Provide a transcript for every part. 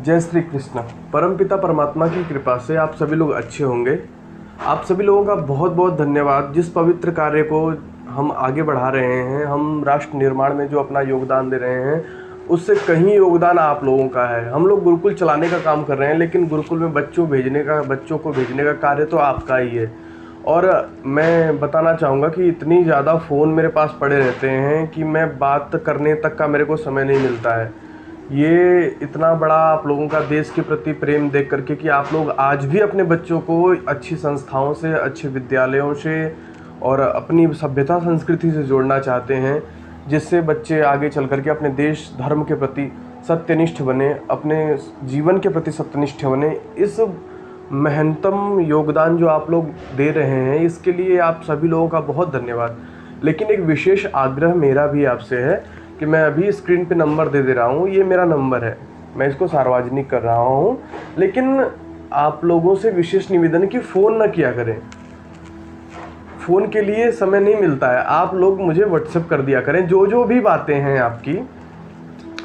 जय श्री कृष्ण। परमपिता परमात्मा की कृपा से आप सभी लोग अच्छे होंगे। आप सभी लोगों का बहुत बहुत धन्यवाद। जिस पवित्र कार्य को हम आगे बढ़ा रहे हैं, हम राष्ट्र निर्माण में जो अपना योगदान दे रहे हैं, उससे कहीं योगदान आप लोगों का है। हम लोग गुरुकुल चलाने का काम कर रहे हैं, लेकिन गुरुकुल में बच्चों को भेजने का कार्य तो आपका ही है। और मैं बताना चाहूँगा कि इतनी ज़्यादा फ़ोन मेरे पास पड़े रहते हैं कि मैं बात करने तक का मेरे को समय नहीं मिलता है। ये इतना बड़ा आप लोगों का देश के प्रति प्रेम देख करके कि आप लोग आज भी अपने बच्चों को अच्छी संस्थाओं से, अच्छे विद्यालयों से और अपनी सभ्यता संस्कृति से जोड़ना चाहते हैं, जिससे बच्चे आगे चल करके अपने देश धर्म के प्रति सत्यनिष्ठ बने, अपने जीवन के प्रति सत्यनिष्ठ बने। इस महनतम योगदान जो आप लोग दे रहे हैं, इसके लिए आप सभी लोगों का बहुत धन्यवाद। लेकिन एक विशेष आग्रह मेरा भी आपसे है कि मैं अभी स्क्रीन पे नंबर दे रहा हूँ, ये मेरा नंबर है, मैं इसको सार्वजनिक कर रहा हूँ। लेकिन आप लोगों से विशेष निवेदन है कि फ़ोन ना किया करें। फ़ोन के लिए समय नहीं मिलता है। आप लोग मुझे व्हाट्सएप कर दिया करें, जो जो भी बातें हैं आपकी,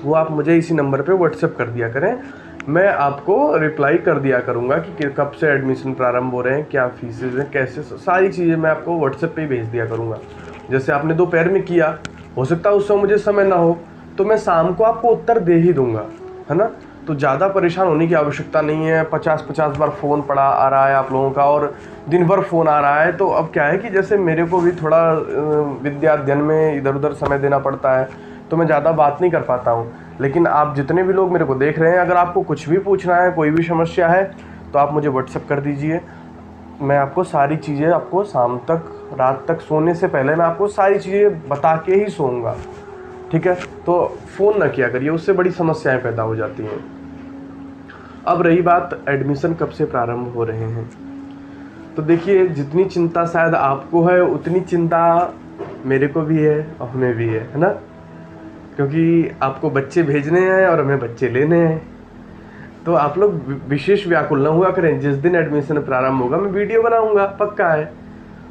वो आप मुझे इसी नंबर पे व्हाट्सएप कर दिया करें। मैं आपको रिप्लाई कर दिया करूँगा कि कब से एडमिशन प्रारंभ हो रहे हैं, क्या फीसेज हैं, कैसे, सारी चीज़ें मैं आपको व्हाट्सएप पे ही भेज दिया करूँगा। जैसे आपने दोपहर में किया, हो सकता है उस समय मुझे समय ना हो, तो मैं शाम को आपको उत्तर दे ही दूँगा, है ना। तो ज़्यादा परेशान होने की आवश्यकता नहीं है। 50-50 बार फ़ोन पड़ा आ रहा है आप लोगों का, और दिन भर फ़ोन आ रहा है। तो अब क्या है कि जैसे मेरे को भी थोड़ा विद्या अध्ययन में इधर उधर समय देना पड़ता है, तो मैं ज़्यादा बात नहीं कर पाता हूँ। लेकिन आप जितने भी लोग मेरे को देख रहे हैं, अगर आपको कुछ भी पूछना है, कोई भी समस्या है, तो आप मुझे व्हाट्सएप कर दीजिए। मैं आपको सारी चीज़ें, आपको शाम तक, रात तक सोने से पहले मैं आपको सारी चीज़ें बता के ही सोऊंगा, ठीक है। तो फ़ोन ना किया करिए, उससे बड़ी समस्याएं पैदा हो जाती हैं। अब रही बात एडमिशन कब से प्रारंभ हो रहे हैं, तो देखिए, जितनी चिंता शायद आपको है, उतनी चिंता मेरे को भी है और हमें भी है ना। क्योंकि आपको बच्चे भेजने हैं और हमें बच्चे लेने हैं। तो आप लोग विशेष व्याकुल ना हुआ करें। जिस दिन एडमिशन प्रारंभ होगा मैं वीडियो बनाऊंगा, पक्का है।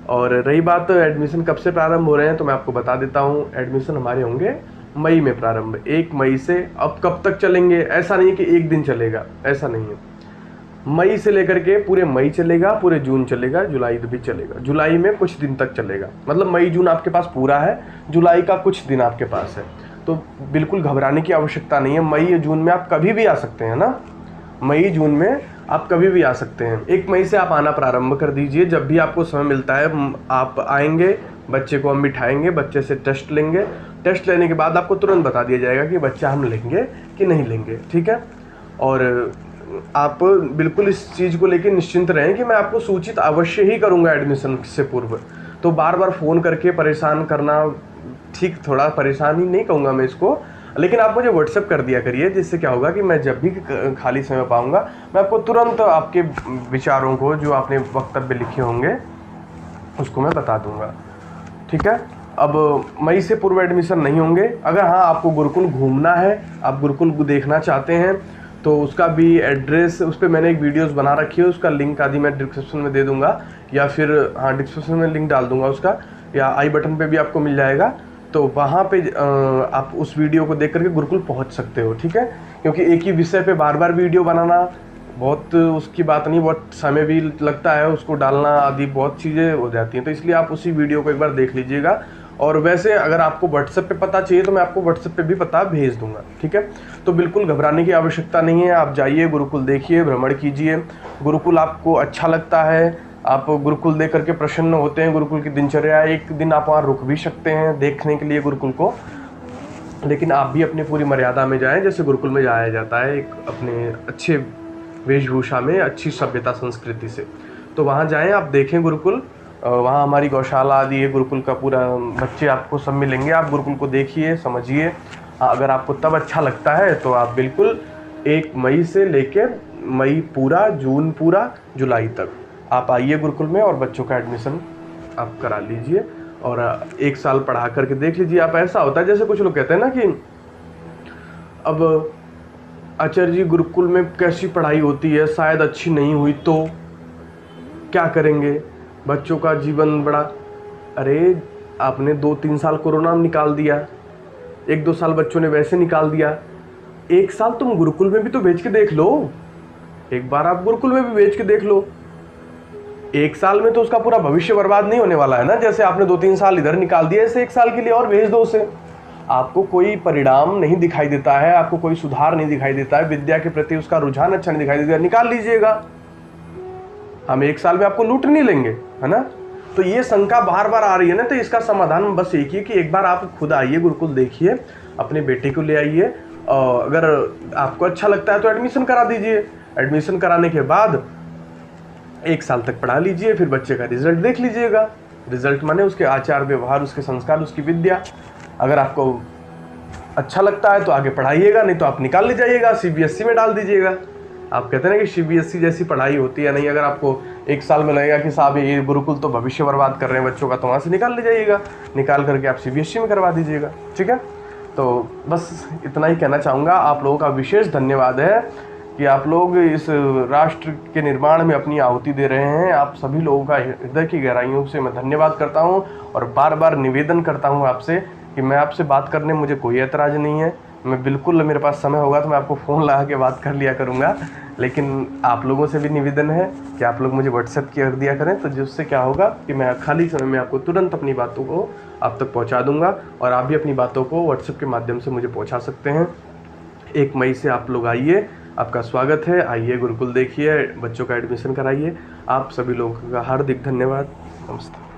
और रही बात एडमिशन कब से प्रारंभ हो रहे हैं, तो मैं आपको बता देता हूँ। एडमिशन हमारे होंगे मई में प्रारंभ, 1 मई से। अब कब तक चलेंगे, ऐसा नहीं है कि एक दिन चलेगा, ऐसा नहीं है। मई से लेकर के पूरे मई चलेगा, पूरे जून चलेगा, जुलाई भी चलेगा। जुलाई में कुछ दिन तक चलेगा, मतलब मई जून आपके पास पूरा है, जुलाई का कुछ दिन आपके पास है। तो बिल्कुल घबराने की आवश्यकता नहीं है। मई या जून में आप कभी भी आ सकते हैं ना, मई जून में आप कभी भी आ सकते हैं। 1 मई से आप आना प्रारंभ कर दीजिए। जब भी आपको समय मिलता है आप आएंगे, बच्चे को हम बिठाएंगे, बच्चे से टेस्ट लेंगे। टेस्ट लेने के बाद आपको तुरंत बता दिया जाएगा कि बच्चा हम लेंगे कि नहीं लेंगे, ठीक है। और आप बिल्कुल इस चीज़ को लेकर निश्चिंत रहें कि मैं आपको सूचित अवश्य ही करूंगा एडमिशन से पूर्व। तो बार बार फ़ोन करके परेशान करना, ठीक, थोड़ा परेशानी नहीं कहूँगा मैं इसको, लेकिन आप मुझे व्हाट्सएप कर दिया करिए, जिससे क्या होगा कि मैं जब भी खाली समय पाऊँगा, मैं आपको तुरंत आपके विचारों को, जो आपने वक्तव्य लिखे होंगे, उसको मैं बता दूंगा, ठीक है। अब मई से पूर्व एडमिशन नहीं होंगे। अगर हाँ, आपको गुरुकुल घूमना है, आप गुरुकुल देखना चाहते हैं, तो उसका भी एड्रेस, उस पर मैंने एक वीडियोस बना रखी है, उसका लिंक आदि मैं डिस्क्रिप्शन में दे दूंगा, या फिर हाँ, डिस्क्रिप्शन में लिंक डाल दूंगा उसका, या आई बटन पे भी आपको मिल जाएगा। तो वहाँ पे आप उस वीडियो को देख करके गुरुकुल पहुँच सकते हो, ठीक है। क्योंकि एक ही विषय पे बार बार वीडियो बनाना बहुत उसकी बात नहीं, बहुत समय भी लगता है, उसको डालना आदि बहुत चीज़ें हो जाती हैं। तो इसलिए आप उसी वीडियो को एक बार देख लीजिएगा। और वैसे अगर आपको व्हाट्सएप पे पता चाहिए, तो मैं आपको व्हाट्सएप पे भी पता भेज दूंगा, ठीक है। तो बिल्कुल घबराने की आवश्यकता नहीं है। आप जाइए, गुरुकुल देखिए, भ्रमण कीजिए। गुरुकुल आपको अच्छा लगता है, आप गुरुकुल देख करके प्रसन्न होते हैं। गुरुकुल की दिनचर्या, एक दिन आप वहाँ रुक भी सकते हैं देखने के लिए गुरुकुल को, लेकिन आप भी अपनी पूरी मर्यादा में जाएं, जैसे गुरुकुल में जाया जाता है, एक अपने अच्छे वेशभूषा में, अच्छी सभ्यता संस्कृति से। तो वहाँ जाएं, आप देखें गुरुकुल। वहाँ हमारी गौशाला आदि है, गुरुकुल का पूरा, बच्चे आपको सब मिलेंगे। आप गुरुकुल को देखिए, समझिए। अगर आपको तब अच्छा लगता है तो आप बिल्कुल 1 मई से लेकर मई पूरा, जून पूरा, जुलाई तक आप आइए गुरुकुल में और बच्चों का एडमिशन आप करा लीजिए। और 1 साल पढ़ा करके देख लीजिए आप। ऐसा होता है, जैसे कुछ लोग कहते हैं ना कि अब आचार्य जी, गुरुकुल में कैसी पढ़ाई होती है, शायद अच्छी नहीं हुई तो क्या करेंगे, बच्चों का जीवन बड़ा। अरे, आपने 2-3 साल कोरोना में निकाल दिया, 1-2 साल बच्चों ने वैसे निकाल दिया, 1 साल तुम गुरुकुल में भी तो भेज के देख लो, एक बार आप गुरुकुल में भी भेज के देख लो। 1 साल में तो उसका पूरा भविष्य बर्बाद नहीं होने वाला है ना, जैसे आपने 2-3 साल इधर निकाल दिए, ऐसे 1 साल के लिए और भेज दो उसे। आपको कोई परिणाम नहीं दिखाई देता है, आपको कोई सुधार नहीं दिखाई देता है, विद्या के प्रति उसका रुझान अच्छा नहीं दिखाई देता, निकाल लीजिएगा। हम 1 साल में आपको लूट नहीं लेंगे, है ना। तो ये शंका बार बार आ रही है ना, तो इसका समाधान बस एक ही है कि एक बार आप खुद आइए, गुरुकुल देखिए, अपने बेटे को ले आइए, अगर आपको अच्छा लगता है तो एडमिशन करा दीजिए। एडमिशन कराने के बाद 1 साल तक पढ़ा लीजिए, फिर बच्चे का रिजल्ट देख लीजिएगा। रिजल्ट माने उसके आचार व्यवहार, उसके संस्कार, उसकी विद्या। अगर आपको अच्छा लगता है तो आगे पढ़ाइएगा, नहीं तो आप निकाल ले जाइएगा, CBSE में डाल दीजिएगा। आप कहते हैं ना कि CBSE जैसी पढ़ाई होती है नहीं, अगर आपको 1 साल में लगेगा कि साहब ये गुरुकुल तो भविष्य बर्बाद कर रहे हैं बच्चों का, तो वहाँ से निकाल ले जाइएगा, निकाल करके आप CBSE में करवा दीजिएगा, ठीक है। तो बस इतना ही कहना चाहूँगा। आप लोगों का विशेष धन्यवाद है कि आप लोग इस राष्ट्र के निर्माण में अपनी आहुति दे रहे हैं। आप सभी लोगों का हृदय की गहराइयों से मैं धन्यवाद करता हूँ, और बार बार निवेदन करता हूँ आपसे कि मैं आपसे बात करने में मुझे कोई ऐतराज़ नहीं है। मैं बिल्कुल, मेरे पास समय होगा तो मैं आपको फ़ोन लगा के बात कर लिया करूँगा, लेकिन आप लोगों से भी निवेदन है कि आप लोग मुझे व्हाट्सएप कर दिया करें, तो जिससे क्या होगा कि मैं खाली समय में आपको तुरंत अपनी बातों को आप तक पहुँचा दूँगा, और आप भी अपनी बातों को व्हाट्सएप के माध्यम से मुझे पहुँचा सकते हैं। 1 मई से आप लोग आइए, आपका स्वागत है। आइए गुरुकुल देखिए, बच्चों का एडमिशन कराइए। आप सभी लोगों का हार्दिक धन्यवाद। नमस्ते।